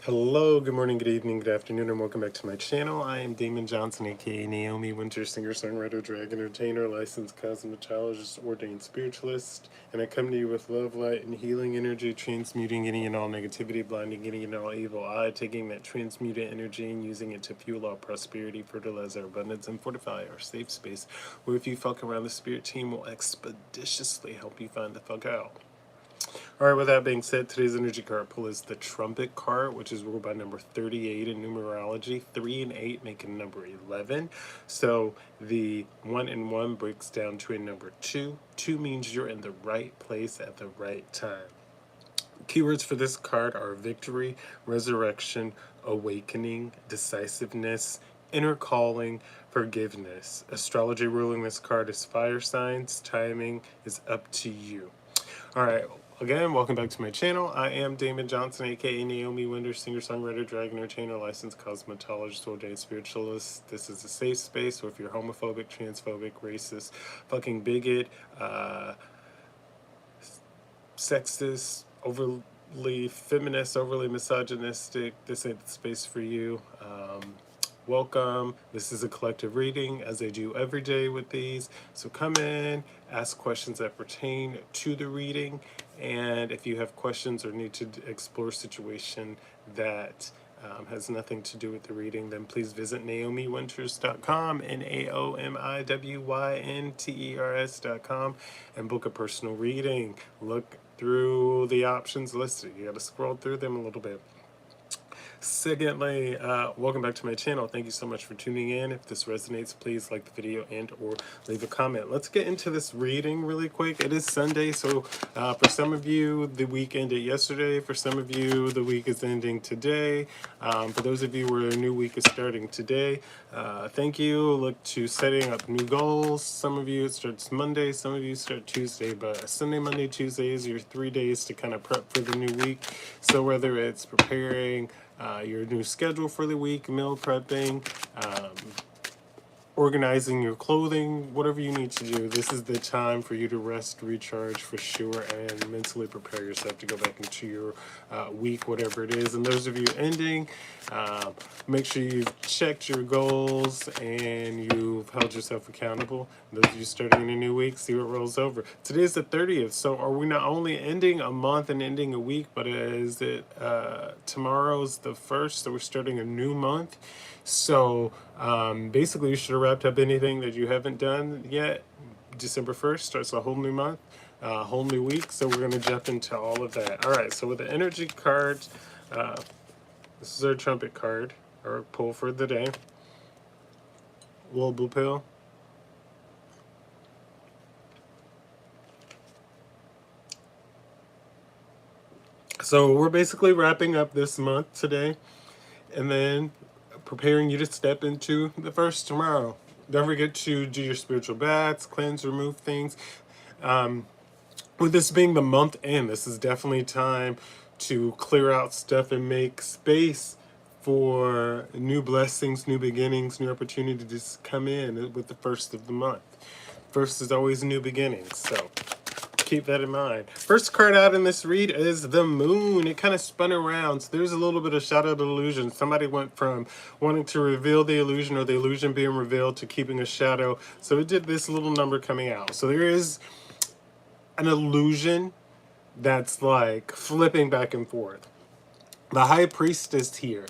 Hello, good morning, good evening, good afternoon, and welcome back to my channel. I am Damon Johnson, aka Naomi Wynters, singer, songwriter, drag entertainer, licensed cosmetologist, ordained spiritualist, and I come to you with love, light, and healing energy, transmuting any and all negativity, blinding any and all evil eye, taking that transmuted energy and using it to fuel our prosperity, fertilize our abundance, and fortify our safe space, where if you fuck around, the spirit team will expeditiously help you find the fuck out. All right, with that being said, today's energy card pull is the Trumpet card, which is ruled by number 38 in numerology. 3 and 8 make a number 11. So the 1 and 1 breaks down to a number 2. 2 means you're in the right place at the right time. Keywords for this card are victory, resurrection, awakening, decisiveness, inner calling, forgiveness. Astrology ruling this card is fire signs. Timing is up to you. All right. Again, welcome back to my channel. I am Damon Johnson, aka Naomi Wynters, singer, songwriter, drag entertainer, licensed cosmetologist, ordained spiritualist. This is a safe space, so if you're homophobic, transphobic, racist, fucking bigot, sexist, overly feminist, overly misogynistic, this ain't the space for you. Welcome. This is a collective reading, as I do every day with these. So come in, ask questions that pertain to the reading, and if you have questions or need to explore a situation that has nothing to do with the reading, then please visit naomiwynters.com, naomiwynters.com, and book a personal reading. Look through the options listed. You got to scroll through them a little bit. Secondly, welcome back to my channel. Thank you so much for tuning in. If this resonates, please like the video and or leave a comment. Let's get into this reading really quick. It is Sunday, so for some of you, the week ended yesterday. For some of you, the week is ending today. For those of you where a new week is starting today, thank you. Look to setting up new goals. Some of you, it starts Monday. Some of you start Tuesday, but Sunday, Monday, Tuesday is your 3 days to kind of prep for the new week. So whether it's preparing your new schedule for the week, meal prepping, organizing your clothing, whatever you need to do, this is the time for you to rest, recharge for sure, and mentally prepare yourself to go back into your week, whatever it is. And those of you ending, make sure you've checked your goals and you've held yourself accountable. Those of you starting in a new week, see what rolls over. Today's the 30th, so are we not only ending a month and ending a week, but is it tomorrow's the 1st, so we're starting a new month. So basically you should have wrapped up anything that you haven't done yet. December 1st starts a whole new month, a whole new week, so we're going to jump into all of that. All right, so with the energy cards, this is our Trumpet card, our pull for the day. Little blue pill. So we're basically wrapping up this month today, and then preparing you to step into the first tomorrow. Don't forget to do your spiritual baths, cleanse, remove things. With this being the month end, this is definitely time to clear out stuff and make space for new blessings, new beginnings, new opportunities to come in with the first of the month. First is always new beginnings, so keep that in mind. First card out in this read is the Moon. It kind of spun around, so there's a little bit of shadow illusion. Somebody went from wanting to reveal the illusion or the illusion being revealed to keeping a shadow, so it did this little number coming out. So there is an illusion that's like flipping back and forth. The High Priestess here.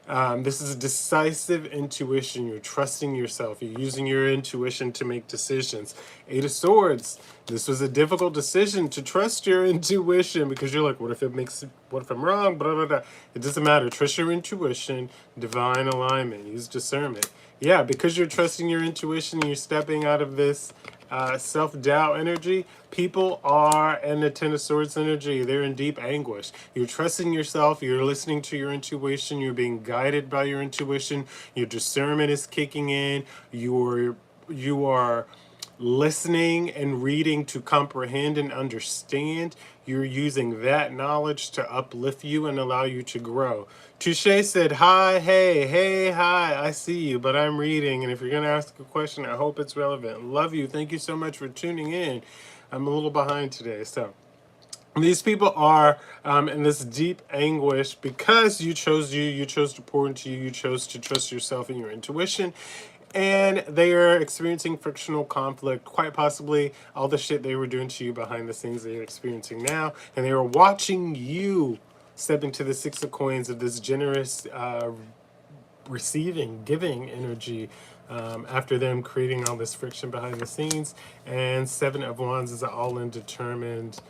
This is a decisive intuition. You're trusting yourself. You're using your intuition to make decisions. 8 of Swords. This was a difficult decision to trust your intuition because you're like, what if I'm wrong? Blah, blah, blah. It doesn't matter. Trust your intuition. Divine alignment. Use discernment. Yeah, because you're trusting your intuition, you're stepping out of this self-doubt energy. People are in the Ten of Swords energy. They're in deep anguish. You're trusting yourself. You're listening to your intuition. You're being guided by your intuition. Your discernment is kicking in. You are listening and reading to comprehend and understand. You're using that knowledge to uplift you and allow you to grow. Touche said, hi, hey, hi, I see you, but I'm reading, and if you're going to ask a question, I hope it's relevant. Love you. Thank you so much for tuning in. I'm a little behind today, so These people are in this deep anguish because you chose to pour into you chose to trust yourself and your intuition. And they are experiencing frictional conflict, quite possibly all the shit they were doing to you behind the scenes they are experiencing now. And they are watching you step into the Six of Coins of this generous receiving, giving energy after them creating all this friction behind the scenes. And Seven of Wands is an all-in determined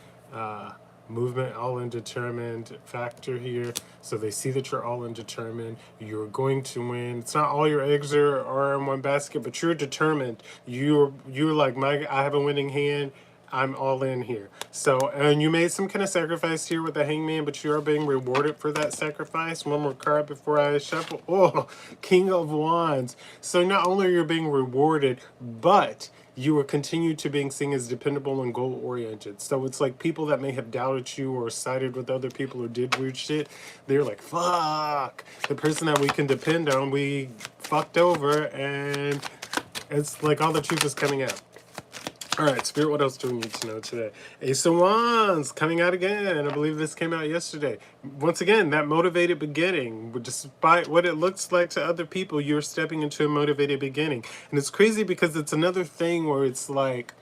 movement, all-in determined factor here. So they see that you're all-in determined. You're going to win. It's not all your eggs are in one basket, but you're determined. You're like, I have a winning hand. I'm all in here. So, and you made some kind of sacrifice here with the Hangman, but you are being rewarded for that sacrifice. One more card before I shuffle. Oh, King of Wands. So not only are you being rewarded, but you will continue to being seen as dependable and goal oriented. So it's like people that may have doubted you or sided with other people or did weird shit, they're like, fuck, the person that we can depend on, we fucked over, and it's like all the truth is coming out. All right, Spirit, what else do we need to know today? Ace of Wands coming out again. I believe this came out yesterday. Once again, that motivated beginning. Despite what it looks like to other people, you're stepping into a motivated beginning. And it's crazy because it's another thing where it's like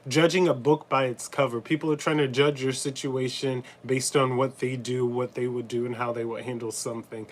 judging a book by its cover. People are trying to judge your situation based on what they do, what they would do, and how they would handle something.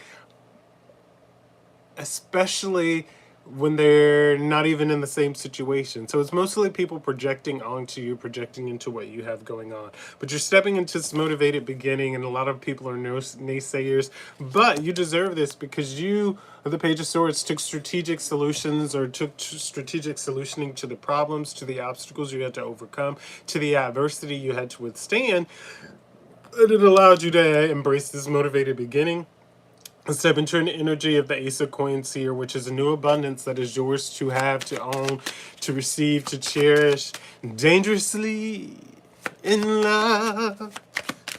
Especially when they're not even in the same situation. So it's mostly people projecting onto you, projecting into what you have going on. But you're stepping into this motivated beginning, and a lot of people are naysayers. But you deserve this because you, the Page of Swords, took strategic solutions or took strategic solutioning to the problems, to the obstacles you had to overcome, to the adversity you had to withstand. And it allowed you to embrace this motivated beginning. Step into an energy of the Ace of Coins here, which is a new abundance that is yours to have, to own, to receive, to cherish. Dangerously in love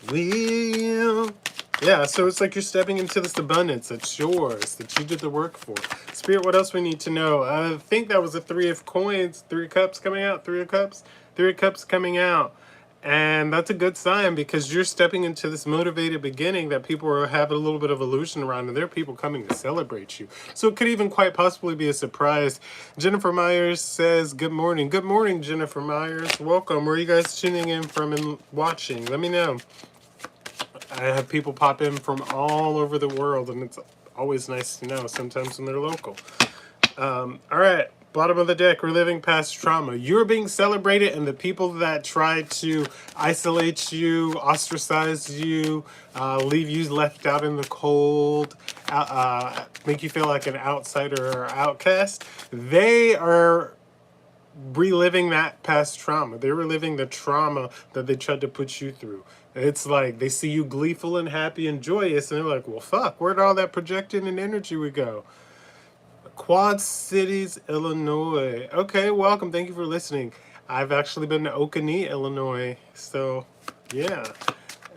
with you. Yeah, so it's like you're stepping into this abundance that's yours, that you did the work for. Spirit, what else we need to know? I think that was a Three of Coins, Three of Cups coming out, Three of Cups, Three of Cups coming out. And that's a good sign because you're stepping into this motivated beginning that people are having a little bit of illusion around, and there are people coming to celebrate you. So it could even quite possibly be a surprise. Jennifer Myers says, good morning. Good morning, Jennifer Myers. Welcome. Where are you guys tuning in from and watching? Let me know. I have people pop in from all over the world, and it's always nice to know sometimes when they're local. All right. Bottom of the deck, reliving past trauma. You're being celebrated, and the people that try to isolate you, ostracize you, leave you left out in the cold, make you feel like an outsider or outcast, they are reliving that past trauma. They're reliving the trauma that they tried to put you through. It's like they see you gleeful and happy and joyous, and they're like, well, fuck, where'd all that projected and energy we go? Quad Cities, Illinois. Okay, welcome. Thank you for listening. I've actually been to Oconee, Illinois. So, yeah.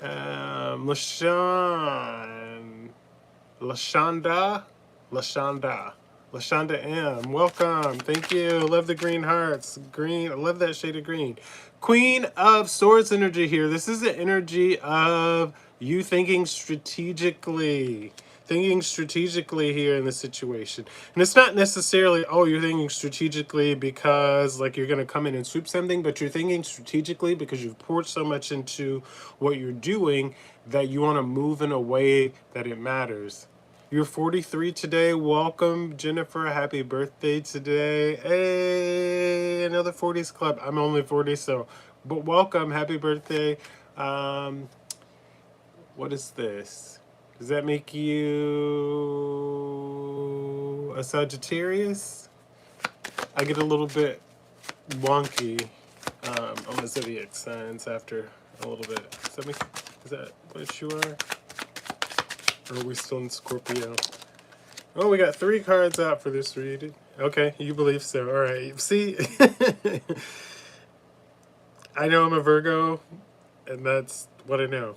Lashonda M. Welcome. Thank you. Love the green hearts. Green. I love that shade of green. Queen of Swords energy here. This is the energy of you thinking strategically. Thinking strategically here in this situation. And it's not necessarily, oh, you're thinking strategically because like you're going to come in and swoop something, but you're thinking strategically because you've poured so much into what you're doing that you want to move in a way that it matters. You're 43 today. Welcome, Jennifer. Happy birthday today. Hey, another 40s club. I'm only 40, so, but welcome. Happy birthday. What is this? Does that make you a Sagittarius? I get a little bit wonky on the zodiac signs after a little bit. Is that what you are? Or are we still in Scorpio? Oh, we got 3 cards out for this reading. Okay, you believe so. All right. See, I know I'm a Virgo, and that's what I know.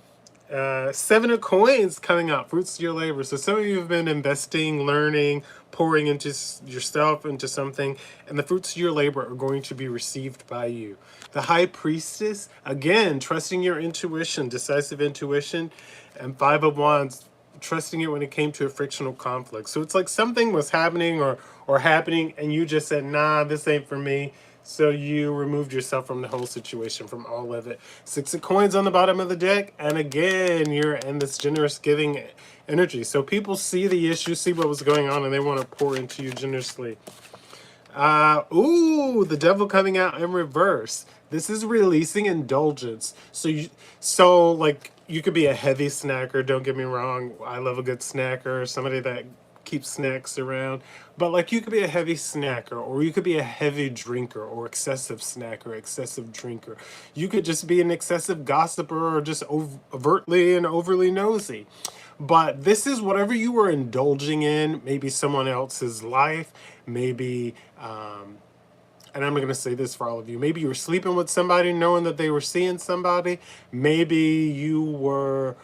Seven of Coins coming out, fruits of your labor. So some of you have been investing, learning, pouring into yourself, into something, and the fruits of your labor are going to be received by you. The High Priestess, again, trusting your intuition, decisive intuition, and Five of Wands, trusting it when it came to a frictional conflict. So it's like something was happening or happening, and you just said, nah, this ain't for me. So you removed yourself from the whole situation, from all of it. Six of Coins on the bottom of the deck. And again, you're in this generous giving energy. So people see the issue, see what was going on, and they want to pour into you generously. Ooh, the Devil coming out in reverse. This is releasing indulgence. So like you could be a heavy snacker. Don't get me wrong. I love a good snacker. Somebody that keep snacks around, but like you could be a heavy snacker, or you could be a heavy drinker, or excessive snacker, excessive drinker. You could just be an excessive gossiper, or just overtly and overly nosy. But this is whatever you were indulging in, maybe someone else's life, maybe and I'm going to say this for all of you. Maybe you were sleeping with somebody knowing that they were seeing somebody. Maybe you were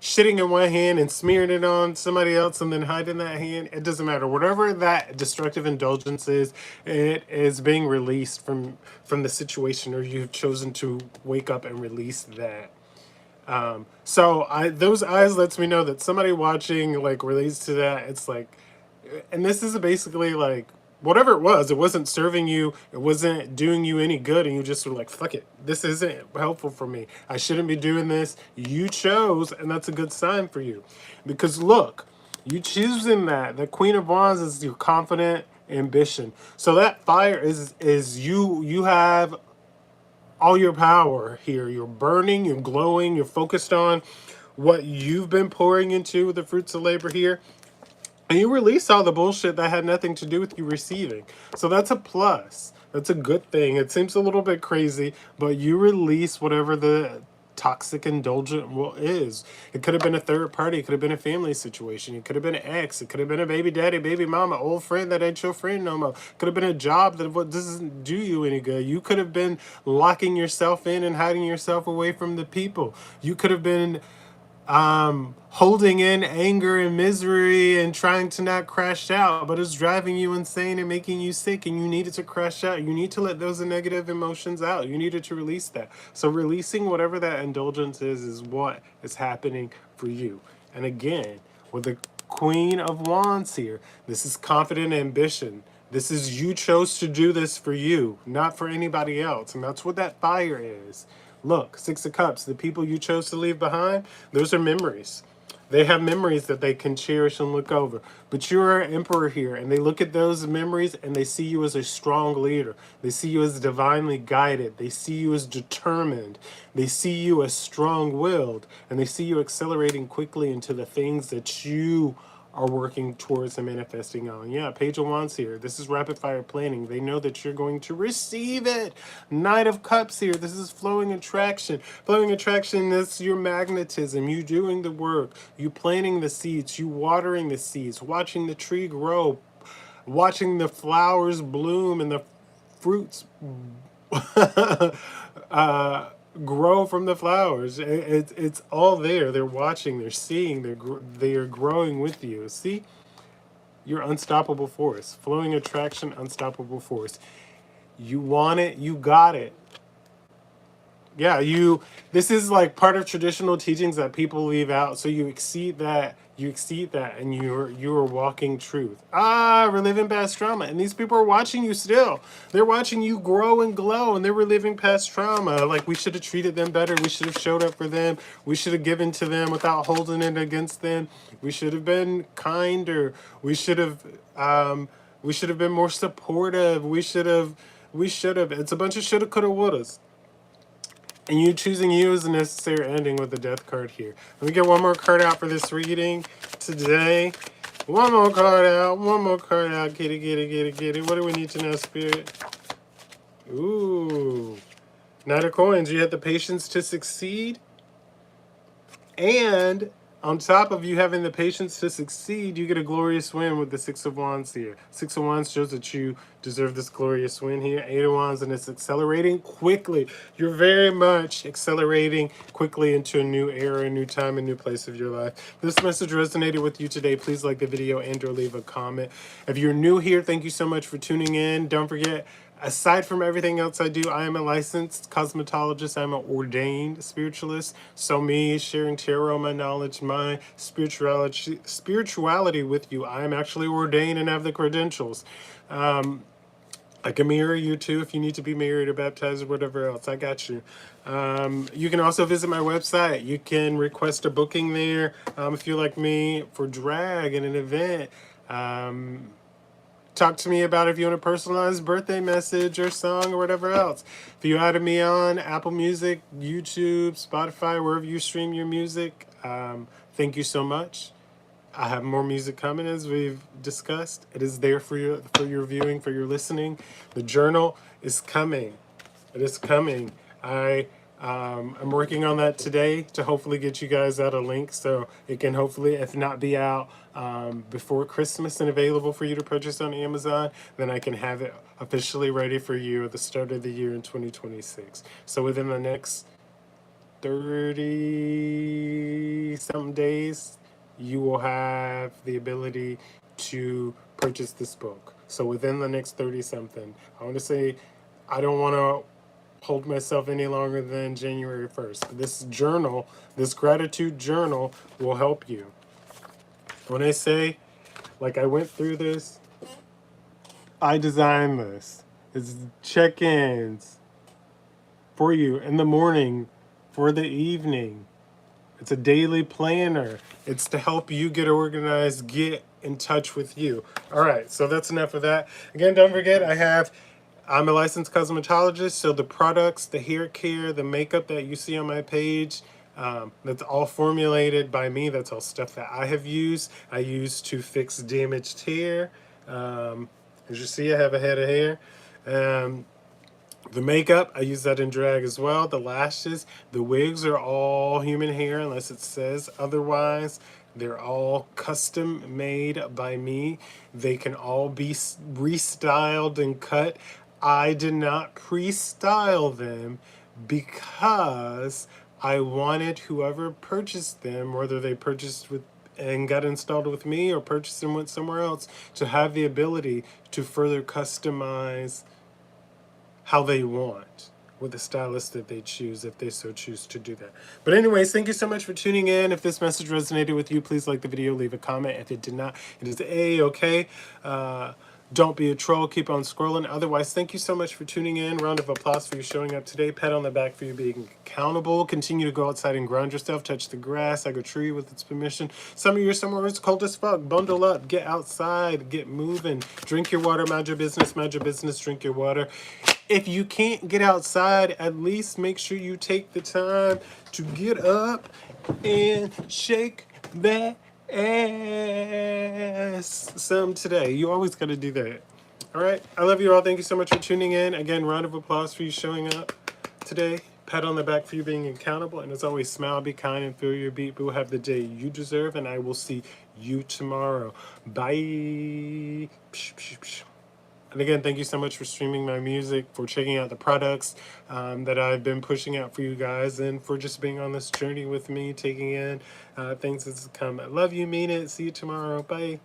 shitting in one hand and smearing it on somebody else and then hiding that hand. It doesn't matter. Whatever that destructive indulgence is, it is being released from the situation, or you've chosen to wake up and release that. So those eyes lets me know that somebody watching like relates to that. It's like, and this is basically like whatever it wasn't serving you, it wasn't doing you any good, and you just were like, fuck it, this isn't helpful for me, I shouldn't be doing this. You chose, and that's a good sign for you, because look, you choosing that. The Queen of Wands is your confident ambition. So that fire is you have all your power here. You're burning, you're glowing, you're focused on what you've been pouring into the fruits of labor here. And you release all the bullshit that had nothing to do with you receiving. So that's a plus. That's a good thing. It seems a little bit crazy, but you release whatever the toxic indulgent is. It could have been a third party. It could have been a family situation. It could have been an ex. It could have been a baby daddy, baby mama, old friend that ain't your friend no more. It could have been a job that doesn't do you any good. You could have been locking yourself in and hiding yourself away from the people. You could have been holding in anger and misery and trying to not crash out, but it's driving you insane and making you sick, and you needed to crash out. You need to let those negative emotions out. You needed to release that. So releasing whatever that indulgence is what is happening for you. And again, with the Queen of Wands here, this is confident ambition. This is, you chose to do this for you, not for anybody else. And that's what that fire is. Look, Six of Cups, the people you chose to leave behind, those are memories. They have memories that they can cherish and look over. But you're an emperor here, and they look at those memories and they see you as a strong leader. They see you as divinely guided. They see you as determined. They see you as strong-willed. And they see you accelerating quickly into the things that you are working towards and manifesting on. Yeah, Page of Wands here. This is rapid fire planning. They know that you're going to receive it. Knight of Cups here. This is flowing attraction. Flowing attraction is your magnetism. You doing the work. You planting the seeds. You watering the seeds. Watching the tree grow. Watching the flowers bloom and the fruits grow from the flowers. It's all there. They're watching, they're seeing, they are growing with you. See, you're unstoppable force. Flowing attraction, unstoppable force. You want it, you got it. Yeah, this is like part of traditional teachings that people leave out. So you exceed that, and you're walking truth. Reliving past trauma. And these people are watching you still. They're watching you grow and glow, and they're reliving past trauma. Like, we should have treated them better. We should have showed up for them. We should have given to them without holding it against them. We should have been kinder. We should have been more supportive. We should have. It's a bunch of shoulda, coulda, wouldas. And you choosing you is a necessary ending with the Death card here. Let me get one more card out for this reading today. One more card out. One more card out. Get it. What do we need to know, Spirit? Ooh. Knight of Coins. You had the patience to succeed. And On top of you having the patience to succeed, you get a glorious win with the Six of Wands here. Six of Wands shows that you deserve this glorious win here. Eight of Wands, and it's accelerating quickly. You're very much accelerating quickly into a new era, a new time, a new place of your life. If this message resonated with you today, please like the video and or leave a comment. If you're new here, thank you so much for tuning in. Don't forget, aside from everything else I do, I am a licensed cosmetologist. I'm an ordained spiritualist. So me sharing tarot, my knowledge, my spirituality with you, I am actually ordained and have the credentials. I can mirror you too if you need to be married or baptized or whatever else. I got you. You can also visit my website. You can request a booking there if you're like me for drag and an event. Talk to me about if you want a personalized birthday message or song or whatever else. If you added me on Apple Music, YouTube, Spotify, wherever you stream your music, thank you so much. I have more music coming, as we've discussed. It is there for your viewing, for your listening. The journal is coming. It is coming. I'm working on that today to hopefully get you guys out a link so it can hopefully, if not be out before Christmas and available for you to purchase on Amazon, then I can have it officially ready for you at the start of the year in 2026. So within the next 30 something days, you will have the ability to purchase this book. So within the next 30 something, I want to say, I don't want to hold myself any longer than January 1st. This journal, this gratitude journal, will help you. When I say, like, I went through this, I designed this. It's check-ins for you in the morning, for the evening. It's a daily planner. It's to help you get organized, get in touch with you. All right, so that's enough of that. Again, don't forget, I'm a licensed cosmetologist, so the products, the hair care, the makeup that you see on my page, that's all formulated by me. That's all stuff that I have used. I use to fix damaged hair. As you see, I have a head of hair. The makeup, I use that in drag as well. The lashes, the wigs are all human hair unless it says otherwise. They're all custom made by me. They can all be restyled and cut. I did not pre-style them because I wanted whoever purchased them, whether they purchased with and got installed with me or purchased and went somewhere else, to have the ability to further customize how they want with the stylist that they choose, if they so choose to do that. But anyways, thank you so much for tuning in. If this message resonated with you, please like the video, leave a comment. If it did not, it is A-okay. Don't be a troll, keep on scrolling. Otherwise, thank you so much for tuning in. Round of applause for you showing up today. Pat on the back for you being accountable. Continue to go outside and ground yourself. Touch the grass, hug a tree with its permission. Some of you are somewhere it's cold as fuck. Bundle up, get outside, get moving. Drink your water, mind your business, drink your water. If you can't get outside, at least make sure you take the time to get up and shake that ass some today. You always got to do that. All right. I love you all. Thank you so much for tuning in. Again, round of applause for you showing up today. Pat on the back for you being accountable. And as always, smile, be kind, and feel your beat. We'll have the day you deserve, and I will see you tomorrow. Bye. And again, thank you so much for streaming my music, for checking out the products that I've been pushing out for you guys, and for just being on this journey with me, taking in things that's come. I love you, mean it. See you tomorrow. Bye.